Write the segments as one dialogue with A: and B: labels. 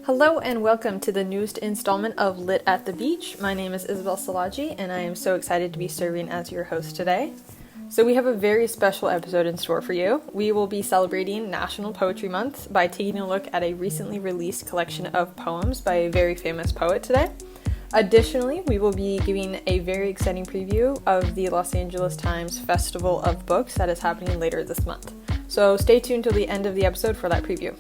A: Hello and welcome to the newest installment of Lit at the Beach. My name is Isabel Silagy and I am so excited to be serving as your host today. So we have a very special episode in store for you. We will be celebrating National Poetry Month by taking a look at a recently released collection of poems by a very famous poet today. Additionally, we will be giving a very exciting preview of the Los Angeles Times Festival of Books that is happening later this month. So stay tuned till the end of the episode for that preview.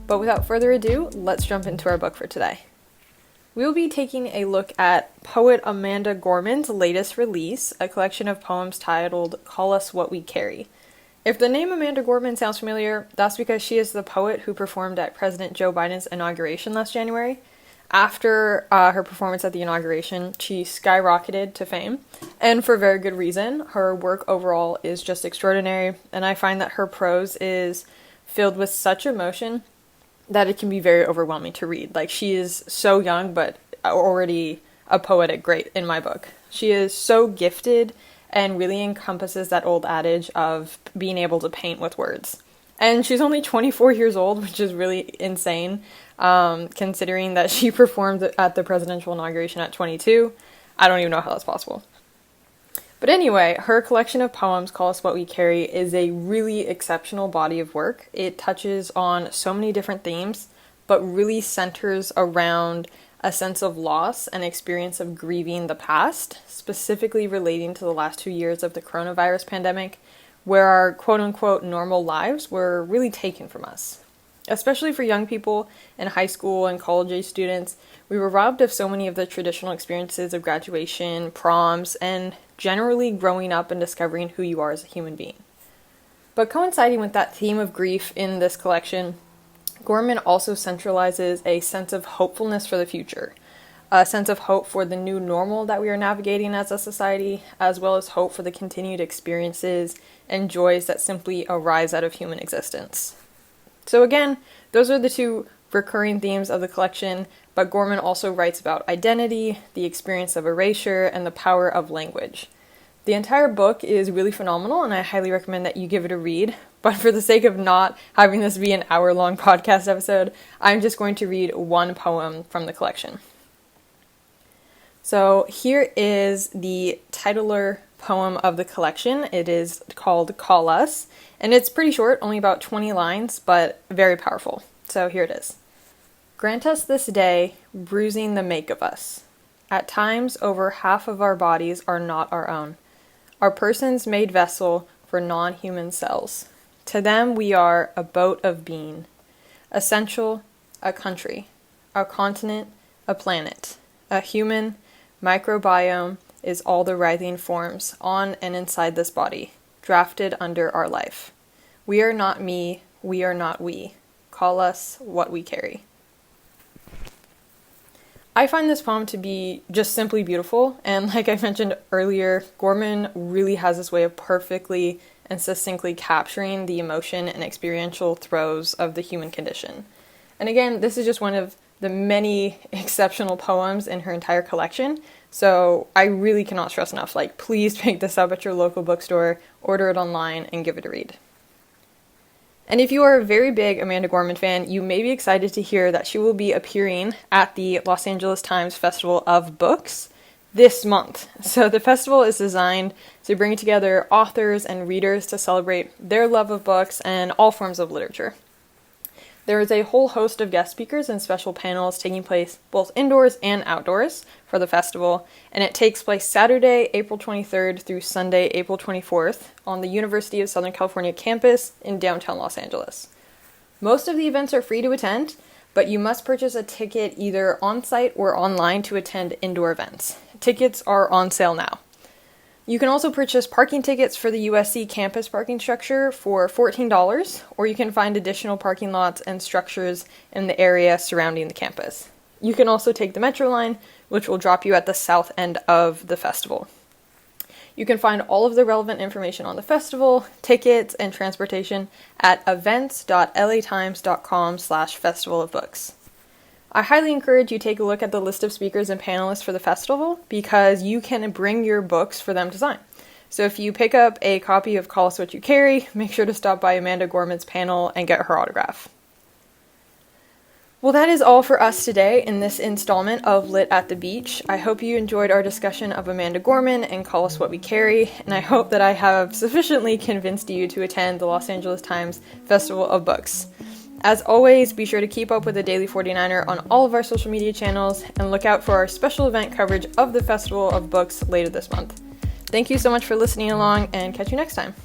A: But without further ado, let's jump into our book for today. We will be taking a look at poet Amanda Gorman's latest release, a collection of poems titled Call Us What We Carry. If the name Amanda Gorman sounds familiar, that's because she is the poet who performed at President Joe Biden's inauguration last January. After her performance at the inauguration, she skyrocketed to fame, and for very good reason. Her work overall is just extraordinary, and I find that her prose is filled with such emotion that it can be very overwhelming to read. Like, she is so young, but already a poetic great in my book. She is so gifted and really encompasses that old adage of being able to paint with words. And she's only 24 years old, which is really insane, considering that she performed at the presidential inauguration at 22. I don't even know how that's possible. But anyway, her collection of poems, Call Us What We Carry, is a really exceptional body of work. It touches on so many different themes, but really centers around a sense of loss and experience of grieving the past, specifically relating to the last 2 years of the coronavirus pandemic, where our quote-unquote normal lives were really taken from us. Especially for young people in high school and college-age students, we were robbed of so many of the traditional experiences of graduation, proms, and generally growing up and discovering who you are as a human being. But coinciding with that theme of grief in this collection, Gorman also centralizes a sense of hopefulness for the future, a sense of hope for the new normal that we are navigating as a society, as well as hope for the continued experiences and joys that simply arise out of human existence. So again, those are the two recurring themes of the collection, but Gorman also writes about identity, the experience of erasure, and the power of language. The entire book is really phenomenal, and I highly recommend that you give it a read, but for the sake of not having this be an hour-long podcast episode, I'm just going to read one poem from the collection. So here is the titular poem of the collection. It is called Call Us, and it's pretty short, only about 20 lines, but very powerful. So here it is. Grant us this day, bruising the make of us. At times, over half of our bodies are not our own. Our persons made vessel for non-human cells. To them we are a boat of being. Essential, a country, a continent, a planet, a human microbiome is all the writhing forms on and inside this body, drafted under our life. We are not me, we are not we. Call us what we carry. I find this poem to be just simply beautiful, and like I mentioned earlier, Gorman really has this way of perfectly and succinctly capturing the emotion and experiential throes of the human condition. And again, this is just one of the many exceptional poems in her entire collection, so I really cannot stress enough, please pick this up at your local bookstore, order it online, and give it a read. And if you are a very big Amanda Gorman fan, you may be excited to hear that she will be appearing at the Los Angeles Times Festival of Books this month. So the festival is designed to bring together authors and readers to celebrate their love of books and all forms of literature. There is a whole host of guest speakers and special panels taking place both indoors and outdoors for the festival, and it takes place Saturday, April 23rd through Sunday, April 24th on the University of Southern California campus in downtown Los Angeles. Most of the events are free to attend, but you must purchase a ticket either on-site or online to attend indoor events. Tickets are on sale now. You can also purchase parking tickets for the USC campus parking structure for $14, or you can find additional parking lots and structures in the area surrounding the campus. You can also take the Metro line, which will drop you at the south end of the festival. You can find all of the relevant information on the festival, tickets, and transportation at events.latimes.com/Festival of Books. I highly encourage you take a look at the list of speakers and panelists for the festival because you can bring your books for them to sign. So if you pick up a copy of Call Us What You Carry, make sure to stop by Amanda Gorman's panel and get her autograph. Well, that is all for us today in this installment of Lit at the Beach. I hope you enjoyed our discussion of Amanda Gorman and Call Us What We Carry, and I hope that I have sufficiently convinced you to attend the Los Angeles Times Festival of Books. As always, be sure to keep up with the Daily 49er on all of our social media channels, and look out for our special event coverage of the Festival of Books later this month. Thank you so much for listening along, and catch you next time.